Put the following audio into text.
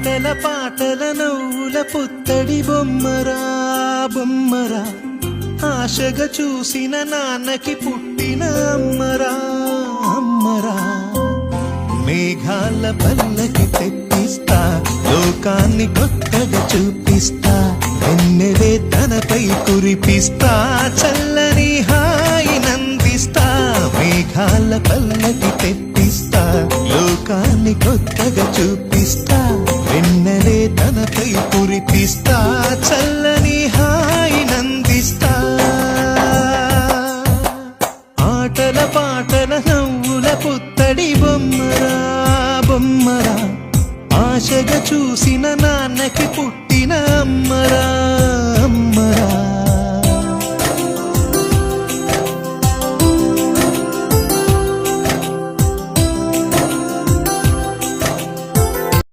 ఆటల పాటల నవ్వుల పుత్తడి బొమ్మరా బొమ్మరా, ఆశగా చూసిన నాన్నకి పుట్టిన అమ్మరా అమ్మరా. మేఘాల పల్లకి తెప్పిస్తా, లోకాన్ని కొత్తగా చూపిస్తా, వెన్నెలే తనపై కురిపిస్తా, చల్లని హాయి నందిస్తా. మేఘాల పల్లకి తెప్పిస్తా, లోకాన్ని కొత్తగా చూపిస్తా, వెన్నెలే తనపై కురిపిస్తా, చల్లని హాయి నందిస్తా. ఆటల పాటల నవ్వుల పుత్తడి బొమ్మరా బొమ్మరా, ఆశగా చూసిన నాన్నకి పుట్టిన అమ్మరా.